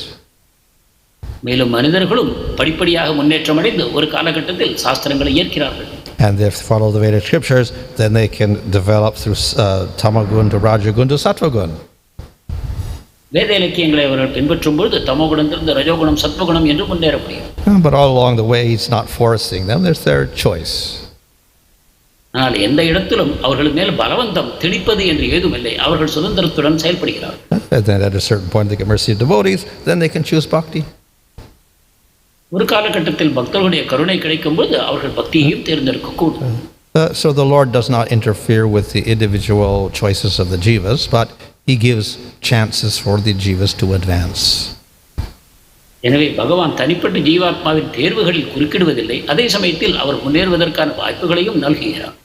மேலும் மனிதர்களும் படிப்படியாக முன்னேற்றம் அடைந்து ஒரு காலகட்டத்தில் சாஸ்திரங்களை ஏற்கிறார்கள். And if they follow the Vedic scriptures, then they can develop through tamagun to rajagun to sattvagun. வேத இலக்கியங்களை அவர்கள் பின்பற்றும் பொழுது தமோகுணத்திலிருந்து ரஜோகுணம் சத்வகுணம் என்று முன்னேற முடியும். But all along the way he's not forcing them, there's their choice. ஆனால் எந்த இடத்திலும் அவர்கள் மேல் பலவந்தம் திணிப்பது என்று ஏதுமில்லை, அவர்கள் சுதந்திரத்துடன் செயல்படுகிறார்கள். And then at a certain point they get mercy of devotees, then they can choose bhakti. ஒரு காலகட்டத்தில் பக்தர்களுடைய கருணை கிடைக்கும்போது அவர்கள் பக்தியையும் தேர்ந்தெடுக்கக்கூடும். So the Lord does not interfere with the individual choices of the jivas, but he gives chances for the jivas to advance. எனவே பகவான் தனிப்பட்ட ஜீவாத்மாவின் தேர்வுகளில் குறுக்கிடுவதில்லை, அதே சமயத்தில் அவர் முன்னேறுவதற்கான வாய்ப்புகளையும் நல்குகிறார்.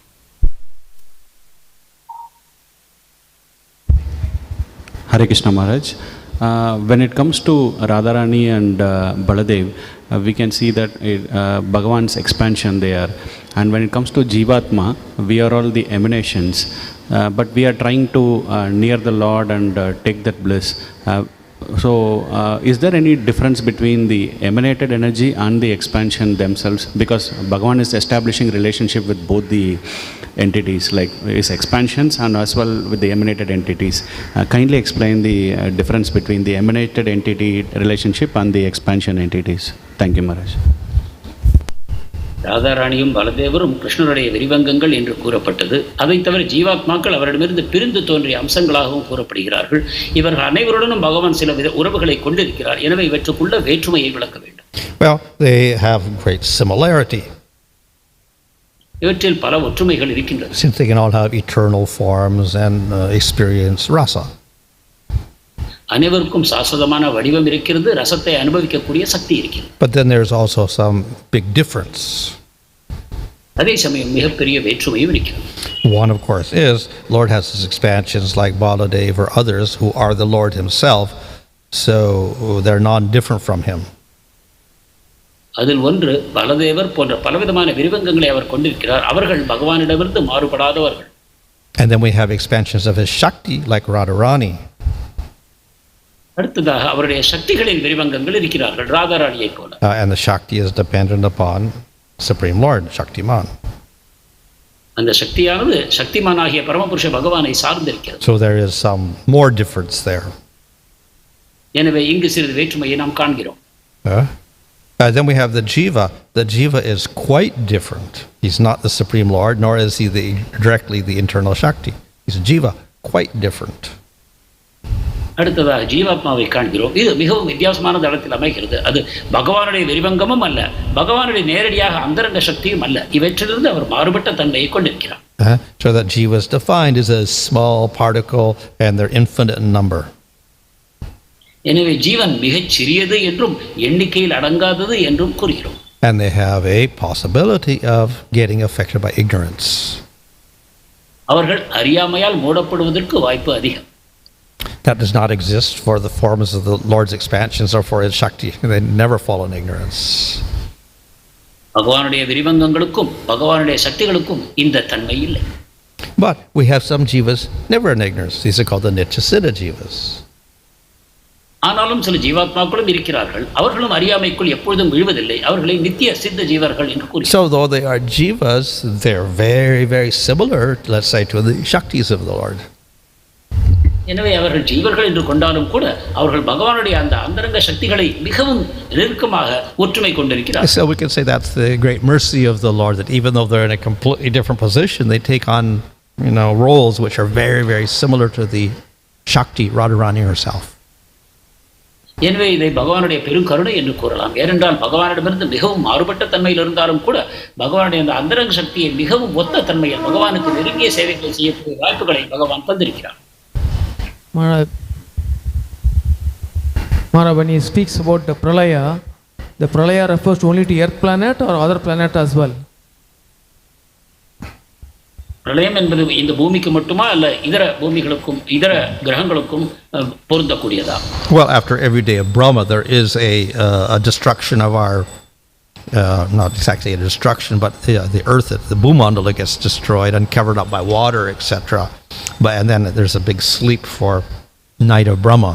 Hare Krishna Maharaj. When it comes to Radharani and Baladev, we can see that Bhagavan's expansion there. And when it comes to Jivatma, we are all the emanations, but we are trying to near the Lord and take that bliss. So is there any difference between the emanated energy and the expansion themselves? Because Bhagavan is establishing relationship with both the entities, like his expansions and as well with the emanated entities. Kindly explain the difference between the emanated entity relationship and the expansion entities. Thank you, Maharaj. ராதாராணியும் பலதேவரும் கிருஷ்ணருடைய விரிவங்கங்கள் என்று கூறப்பட்டது. அதை தவிர ஜீவாத்மாக்கள் அவரிடமிருந்து பிரிந்து தோன்றிய அம்சங்களாகவும் கூறப்படுகிறார்கள். இவர்கள் அனைவருடனும் பகவான் சில வித உறவுகளை கொண்டிருக்கிறார். எனவே இவற்றுக்குள்ள வேற்றுமையை விளக்க வேண்டும். Well, they have great similarity. இவற்றில் பல ஒற்றுமைகள் இருக்கின்றன. Since they can all have eternal forms and experience rasa. அனைவருக்கும் சாஸ்வதமான வடிவம் இருக்கிறது, ரசத்தை அனுபவிக்கக்கூடிய சக்தி இருக்கிறது. But then there's also some big difference. அதே சமயம் மிகப்பெரிய வேற்றுமையும் இருக்கிறது. One, of course, is Lord has his expansions like Baladev or others who are the Lord himself, so they're non-different from him. அதில் ஒன்று பலதேவர் போன்ற பலவிதமான விரிவங்கங்களை அவர் கொண்டிருக்கிறார். அவர்கள் பகவானிடமிருந்து மாறுபடாதவர்கள். And then we have expansions of his Shakti like Radharani. அடுத்ததாக அவருடைய சக்திகளின் விரிவங்கங்கள் இருக்கிறார்கள், ராதாராணியை போல. And the Shakti is dependent upon Supreme Lord, Shaktiman. அந்த சக்தியானது சக்திமானாகிய பரமபுருஷ பகவானை சார்ந்திருக்கிறது. So there is some more difference there. எனவே இங்கு சிறிது வேற்றுமையை நாம் காண்கிறோம். Then we have the Jiva. The Jiva is quite different. He's not the Supreme Lord, nor is he directly the internal Shakti. He's Jiva, quite different. அடுத்ததாக ஜீவாத்மாவை காண்கிறோம். இது மிகவும் வித்தியாசமான தளத்தில் அமைகிறது. அது பகவானுடைய விரிவங்கமும் அல்ல, பகவானுடைய நேரடியாக அந்தரங்க சக்தியும் அல்ல. இவற்றிலிருந்து அவர் மாறுபட்ட தன்மையை கொண்டிருக்கிறார். So that jiva is defined as a small particle and they're infinite in number. எனவே ஜீவன் மிகச் சிறியது என்றும் எண்ணிக்கையில் அடங்காதது என்றும் கூறுகிறோம். And they have a possibility of getting affected by ignorance. அவர்கள் அறியாமையால் மூடப்படுவதற்கு வாய்ப்பு அதிகம். That does not exist for the forms of the Lord's expansions or for his Shakti. They never fall in ignorance. பகவானுடைய விரிவங்கங்களுக்கும் பகவானுடைய சக்திகளுக்கும் இந்த தன்மை இல்லை. But we have some jivas never in ignorance. These are called the nityasiddha jivas. ஆனாலும் சில ஜீவாத்மாக்களும் இருக்கிறார்கள், அவர்களும் அறியாமைக்குள் எப்பொழுதும் விழுவதில்லை. அவர்களை நித்திய சித்த ஜீவர்கள் என்று கூறுகிறோம். So though they are jivas, they're very, very similar, let's say, to the Shaktis of the Lord. எனவே அவர்கள் ஜீவர்கள் என்று கொண்டாலும் கூட அவர்கள் பகவானுடைய அந்த அந்தரங்க சக்திகளை மிகவும் நெருக்கமாக ஒற்றுமை கொண்டிருக்கிறார்கள். So we can say that's the great mercy of the Lord, that even though they're in a completely different position, they take on, roles which are very, very similar to the Shakti, Radharani herself. எனவே இதை பகவானுடைய பெரும் கருணை என்று கூறலாம். ஏனென்றால் பகவானிடமிருந்து மிகவும் மாறுபட்ட தன்மையில் இருந்தாலும் கூட பகவானுடைய அந்த அந்தரங்க சக்தியை மிகவும் ஒத்த தன்மையில் பகவானுக்கு நெருங்கிய சேவைகளை செய்யக்கூடிய வாய்ப்புகளை பகவான் தந்திருக்கிறார். Maharaj, when he speaks about the pralaya refers only to earth planet or other planet as well? பிரளயம் என்பது இந்த பூமிக்கு மட்டுமா அல்ல இதர பூமிகளுக்கும் இதர கிரகங்களுக்கும் பொருந்தக்கூடியதா? Well, after every day of Brahma, there is a destruction of our, not exactly a destruction, but the earth, the bhumandala gets destroyed and covered up by water, etc. And then there's a big sleep for night of Brahma.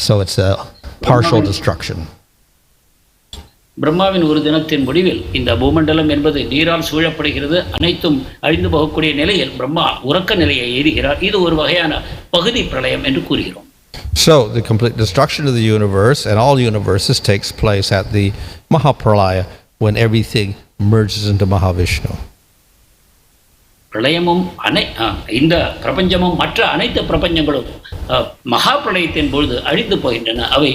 So it's a partial destruction. பிரம்மாவின் ஒரு தினத்தின் முடிவில் இந்த பூமண்டலம் என்பது நீரால் சூழப்படுகிறது. அனைத்தும் அழிந்து போகக்கூடிய நிலையில் பிரம்மா உறக்க நிலையை எய்துகிறார். இது ஒரு வகையான பகுதி பிரளயம் என்று கூறுகிறோம். So the complete destruction of the universe and all universes takes place at the Mahapralaya, when everything merges into Mahavishnu. பிரளயமும் இந்த பிரபஞ்சமும் மற்ற அனைத்து பிரபஞ்சங்களும் மகா பிரளயத்தின் பொழுது அழிந்து போகின்றன. அவை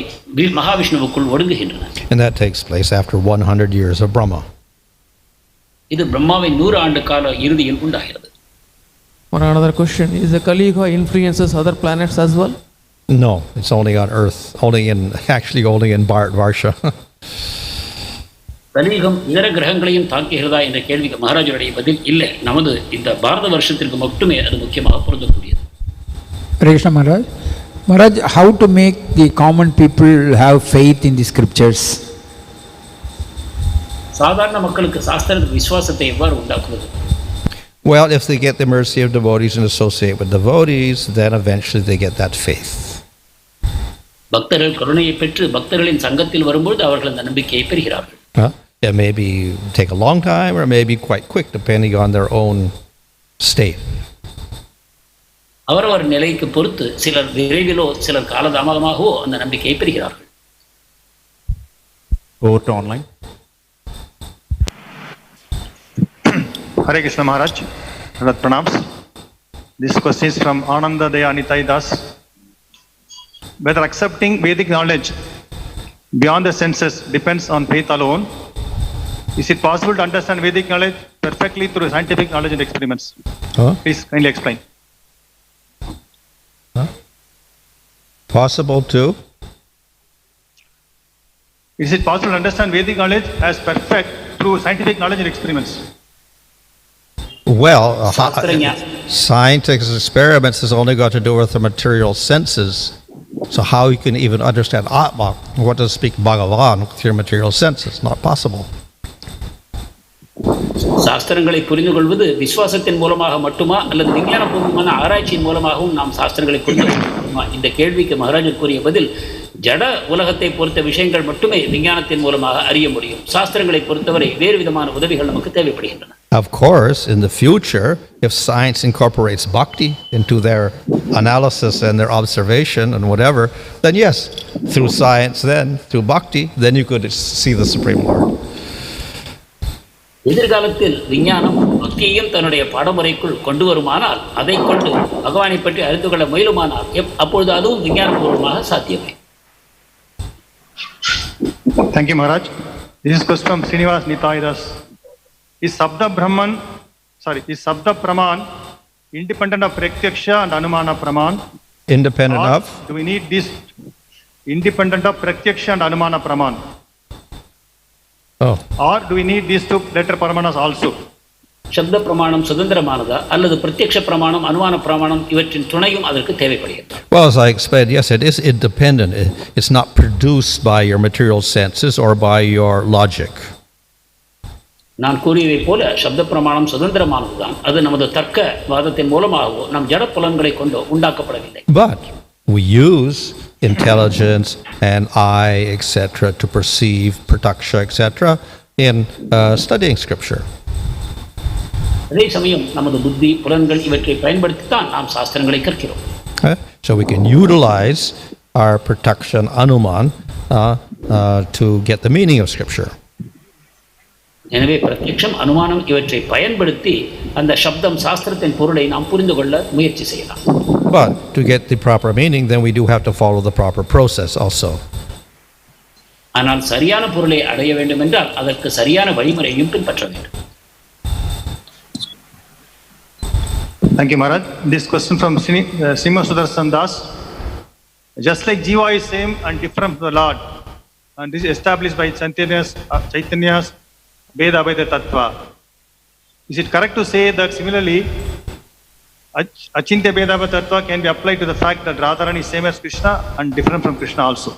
மகாவிஷ்ணுவுக்குள் ஒடுங்குகின்றன. And that takes place after 100 years of Brahma. இது பிரம்மாவின் 100 ஆண்டு கால இறுதியில் உண்டாகிறது. Another question, is the Kali Yuga influences other planets as well? No, it's only on Earth, only in Bharatvarsha. கலியுகம் இதர கிரகங்களையும் தாக்குகிறதா என்ற கேள்விக்கு மகாராஜருடைய பதில் இல்லை. நமது இந்த பாரத வருஷத்திற்கு மட்டுமே அது முக்கியமாக பொருந்தக்கூடியது. Hare Krishna Maharaj. Maharaj, how to make the common people have faith in the scriptures? சாதாரண மக்களுக்கு சாஸ்திரத்தின் விசுவாசத்தை எவ்வாறு உண்டாக்குவது? Well, if they get the mercy of devotees and associate with devotees, then eventually they get that faith. பக்தர்கள் கருணையை பெற்று பக்தர்களின் சங்கத்தில் வரும்போது அவர்கள் அந்த நம்பிக்கையை பெறுகிறார்கள். It may take a long time or maybe quite quick, depending on their own state. அவரவர் நிலைக்கு பொறுத்து சிலர் விரைவிலோ சிலர் காலதாமதமாகவோ அந்த நம்பிக்கையை பெறுகிறார்கள். Over to online. Hare Krishna Maharaj, Pranams. This question is from Ananda Daya Anitai Das. Whether accepting Vedic knowledge beyond the senses depends on faith alone, is it possible to understand Vedic knowledge perfectly through scientific knowledge and experiments? Please kindly explain. Possible to? Is it possible to understand Vedic knowledge as perfect through scientific knowledge and experiments? Well, scientific experiments has only got to do with the material senses. So how you can even understand Atma, what does speak Bhagavan with your material senses? Not possible. சாஸ்திரங்களை புரிந்து கொள்வது விசுவாசத்தின் மூலமாக மட்டுமா அல்லது விஞ்ஞானபூர்வமான ஆராய்ச்சியின் மூலமாகவும் நாம் சாஸ்திரங்களை புரிந்து கொள்ளுமா? இந்த கேள்விக்கு மகாராஜர் கூறிய பதில், ஜட உலகத்தை பொறுத்த விஷயங்கள் மட்டுமே விஞ்ஞானத்தின் மூலமாக அறிய முடியும். சாஸ்திரங்களை பொறுத்தவரை வேறு விதமான உதவிகள் நமக்கு தேவைப்படுகின்றன. Of course, in the future, if science incorporates bhakti into their analysis and their observation and whatever, then yes, through science then, through bhakti, then you could see the Supreme Lord. எதிர்காலத்தில் விஞ்ஞானம் பக்தியையும் தன்னுடைய பாடமுறைக்குள் கொண்டு வருமானால், அதை கொண்டு பகவானை பற்றி அறிந்து கொள்ள முயலுமானால், அப்பொழுது அதுவும் விஞ்ஞானபூர்வமாக சாத்தியமே. Thank you, Maharaj. This is question from Srinivas Nitaidas. Is Sabda Praman independent of Pratyaksha and Anumana Praman? Independent of? Do we need this independent of Pratyaksha and Anumana Praman? Oh. Or do we need these two later Pramanas also? சப்த பிரமாணம் சுதந்திரமானதா அல்லது பிரத்யக்ஷ பிரமாணம் அனுமான பிரமாணம் இவற்றின் துணையும் அதற்கு தேவைப்படுகிறது? Well, as I explained, yes, it is independent. It's not produced by your material senses or by your logic. நான் கூறியதை போல சப்த பிரமாணம் சுதந்திரமானதுதான். அது நமது தர்க்க வாதத்தின் மூலமாகவோ நம் ஜட புலன்களை கொண்டோ உண்டாக்கப்படவில்லை. But we use intelligence and eye, etc., to perceive, prataksha, etc., in studying scripture. அதே சமயம் நமது புத்தி புலன்கள் இவற்றை பயன்படுத்தித்தான் நாம் சாஸ்திரங்களை கற்கிறோம். So we can utilize our prataksha and anuman to get the meaning of scripture. எனவே பிரத்யக்ஷம் அனுமானம் இவற்றை பயன்படுத்தி அந்த சப்தம் சாஸ்திரத்தின் பொருளை நாம் புரிந்து கொள்ள முயற்சி செய்யலாம். But to get the proper meaning, then we do have to follow the proper process also. ஆனால் சரியான பொருளை அடைய வேண்டும் என்றால் அதற்கு சரியான வழிமுறையையும் பின்பற்ற வேண்டும். Thank you, Maharaj. This question from Sima Sudarshan Das. Just like Jiva is same and different from the Lord, and this is established by Chaitanya's Veda Tattva. Is it correct to say that similarly, Achintya Veda Tattva can be applied to the fact that Radharani is same as Krishna and different from Krishna also?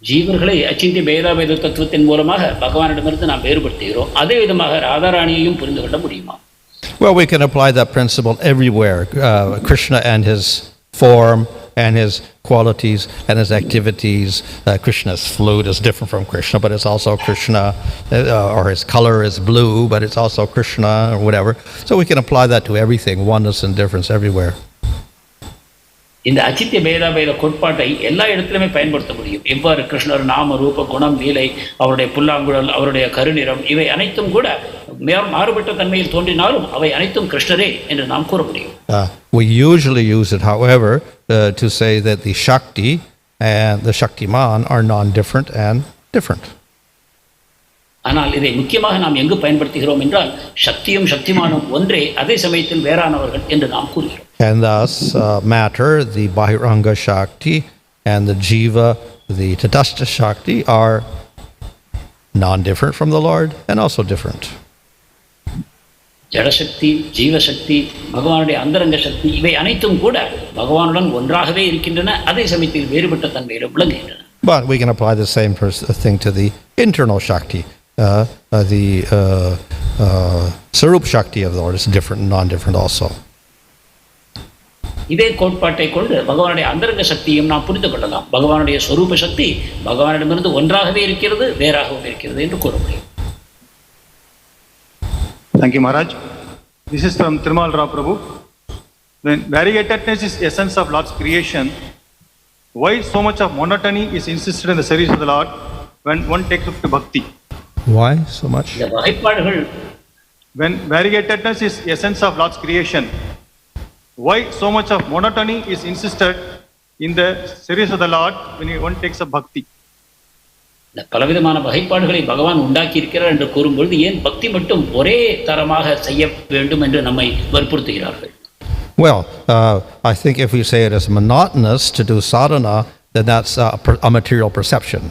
ஜீவர்களை அச்சிந்திய பேதாபேத தத்துவத்தின் மூலமாக பகவானிடமிருந்து நாம் வேறுபடுத்துகிறோம். அதே விதமாக ராதாராணியையும் புரிந்து கொள்ள முடியுமா? Well, we can apply that principle everywhere. Krishna and his form and his qualities and his activities. Krishna's flute is different from Krishna, but it's also Krishna, or his color is blue, but it's also Krishna, or whatever. So we can apply that to everything, oneness and difference everywhere. இந்த அச்சித்திய பேதாபேத கோட்பாட்டை எல்லா இடத்திலுமே பயன்படுத்த முடியும். எவ்வாறு கிருஷ்ணர் நாம ரூப குணம் லீலை, அவருடைய புல்லாங்குழல், அவருடைய கருநிறம், இவை அனைத்தும் கூட மாறுபட்ட தன்மையில் தோன்றினாலும் அவை அனைத்தும் கிருஷ்ணரே என்று நாம் கூற முடியும். We usually use it, however, to say that the Shakti and the Shaktiman are non-different and different. ஆனால் இதை முக்கியமாக நாம் எங்கு பயன்படுத்துகிறோம் என்றால் சக்தியும் சக்திமானும் ஒன்றே, அதே சமயத்தில் வேறானவர்கள் என்று நாம் கூறுகிறோம். And thus matter, the Bahiranga Shakti and the Jiva, the Tatastha Shakti, are non-different from the Lord and also different. ஜடசக்தி, ஜீவசக்தி, பகவானுடைய அந்தரங்க சக்தி, இவை அனைத்தும் கூட பகவானுடன் ஒன்றாகவே இருக்கின்றன, அதே சமயத்தில் வேறுபட்ட தன்மையிலும் விளங்குகின்றன. But we can apply the same thing to the internal Shakti. The Sarup Shakti of the Lord is different and non-different also. இதே கோட்பாட்டை கொண்டு பகவானுடைய அந்தரங்க சக்தியும் நாம் புரிந்து கொள்ளலாம். பகவானுடைய ஸ்வரூப சக்தி பகவானிடமிருந்து ஒன்றாகவே இருக்கிறது, வேறாகவும் இருக்கிறது என்று கூற முடியும். Thank you, Maharaj. This is from Thirumal Rao Prabhu. When variegatedness is essence of Lord's creation, why so much of monotony is insisted in the service of the Lord when one takes up to bhakti? Why so much? இந்த வகைப்பாடுகள், when variegatedness is essence of Lord's creation, why so much of monotony is insisted in the service of the Lord when one takes up bhakti? இந்த பலவிதமான வகைப்பாடுகளை பகவான் உண்டாக்கி இருக்கிறார் என்று கூறும்பொழுது ஏன் பக்தி மட்டும் ஒரே தரமாக செய்ய வேண்டும் என்று நம்மை வற்புறுத்துகிறார்கள்? Well, I think if we say it is monotonous to do sadhana, then that's a material perception.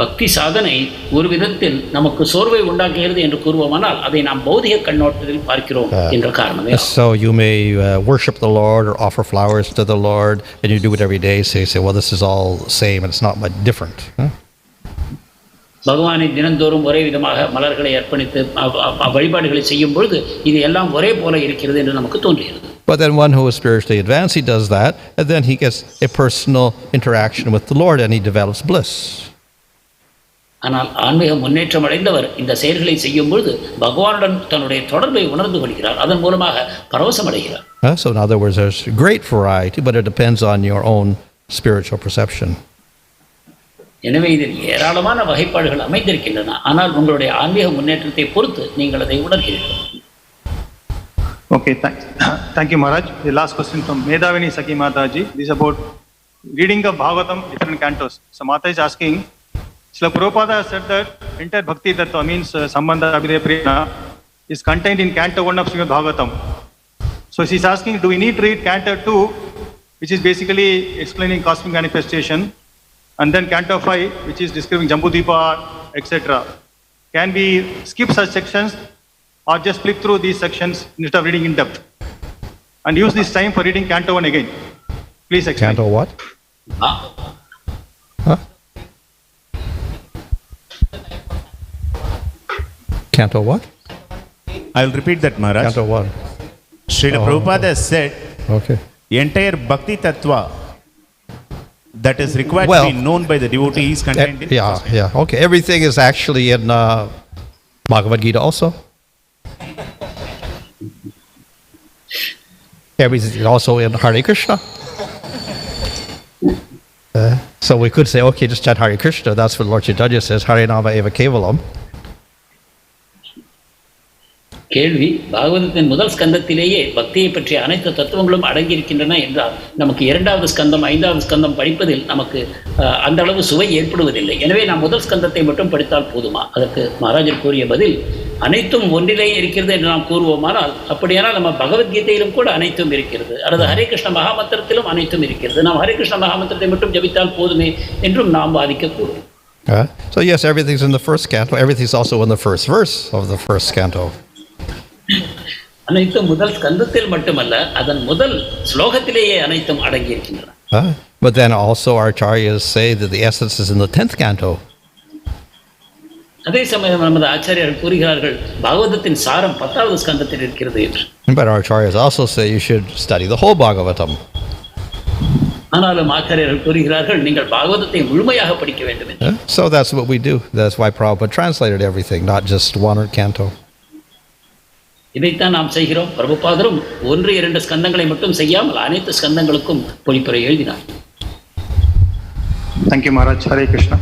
பக்தி சாதனை ஒரு விதத்தில் நமக்கு சோர்வை உண்டாக்குகிறது என்று கூறுவோமானால் அதை நாம் பௌதிக கண்ணோட்டத்தில் பார்க்கிறோம் என்ற காரணமே. So you may worship the Lord or offer flowers to the Lord, and you do it every day, so you say, well, this is all the same, and it's not much different. பகவானை தினந்தோறும் ஒரே விதமாக மலர்களை அர்ப்பணித்து வழிபாடுகளை செய்யும் பொழுது இது எல்லாம் ஒரே போல இருக்கிறது என்று நமக்கு தோன்றுகிறது. But then one who is spiritually advanced, he does that, and then he gets a personal interaction with the Lord, and he develops bliss. ஆனால் ஆன்மீக முன்னேற்றம் அடைந்தவர் இந்த செயல்களை செய்யும் பொழுது பகவானுடன் தன்னுடைய தொடர்பை உணர்ந்து கொள்கிறார், அதன் மூலமாக பரவசம் அடைகிறார். So in other words, there's great variety, but it depends on your own spiritual perception. எனவே இதில் ஏராளமான வகைப்பாடுகள் அமைந்திருக்கின்றன. ஆனால் உங்களுடைய ஆன்மீக முன்னேற்றத்தை பொறுத்து நீங்கள் அதை உணர்கிறீர்கள். Okay, thank you Maharaj. The last question from Medhavini Sakhi Mataji. This is about reading of Bhagavatam, different cantos. So Mata is asking, Srila Prabhupada has said that entire Bhakti Tattva means Sambandha Abhidaya Prema is contained in Canto 1 of Srimad Bhagavatam. So she's asking, do we need to read Canto 2, which is basically explaining cosmic manifestation, and then Canto 5, which is describing Jambudvipa, etc. Can we skip such sections or just flip through these sections instead of reading in depth? And use this time for reading Canto 1 again. Please explain. Canto what? Huh? Canto what? I'll repeat that, Maharaj. Canto 1. Srila Prabhupada said, Okay. the entire Bhakti Tattva that is required to be known by the devotee is contained in. Yeah. Okay. Everything is actually in Bhagavad Gita also. Everything is also in Hare Krishna. So we could say, okay, just chant Hare Krishna. That's what Lord Chaitanya says, Hare Nama Eva Kevalam. கேள்வி, பாகவதத்தின் முதல் ஸ்கந்தத்திலேயே பக்தியை பற்றிய அனைத்து தத்துவங்களும் அடங்கியிருக்கின்றன என்றால் நமக்கு 2வது ஸ்கந்தம் 5வது ஸ்கந்தம் படிப்பதில் நமக்கு அந்த அளவு சுவை ஏற்படுவதில்லை. எனவே நாம் முதல் ஸ்கந்தத்தை மட்டும் படித்தால் போதுமா? அதற்கு மகாராஜர் கூறிய பதில், அனைத்தும் ஒன்றிலேயே இருக்கிறது என்று நாம் கூறுவோமானால், அப்படியானால் நம்ம பகவத்கீதையிலும் கூட அனைத்தும் இருக்கிறது, அல்லது ஹரே கிருஷ்ண மகாமந்திரத்திலும் அனைத்தும் இருக்கிறது, நாம் ஹரே கிருஷ்ண மகாமந்திரத்தை மட்டும் ஜபித்தால் போதுமே என்றும் நாம் வாதிக்க கூறுவோம். So yes, everything's in the first canto. Everything's also in the first verse of the first canto. அனைத்தும் முதல் ஸ்கந்தத்தில் மட்டுமல்ல, அதன் முதல் ஸ்லோகத்திலேயே அனைத்தும் அடங்கி இருக்கின்றன. But then also our acharyas say that the essence is in the 10th canto. அதே சமயம் நமது ஆச்சாரியர்கள் கூறுகிறார்கள் பாகவதத்தின் சாரம் 10வது ஸ்கந்தத்தில் இருக்கிறது என்று. But our acharyas also say you should study the whole Bhagavatam. ஆனாலும் ஆச்சாரியர்கள் கூறுகிறார்கள் நீங்கள் பாகவதத்தை முழுமையாக படிக்க வேண்டும் என்று. So that's what we do. That's why Prabhupada translated everything, not just one canto. இதைத்தான் நாம் செய்கிறோம். பிரபுபாதரும் 1-2 ஸ்கந்தங்களை மட்டும் செய்யாமல் அனைத்து ஸ்கந்தங்களுக்கும் பொழிப்புரை எழுதினார். Thank you Maharaj. Hare Krishna.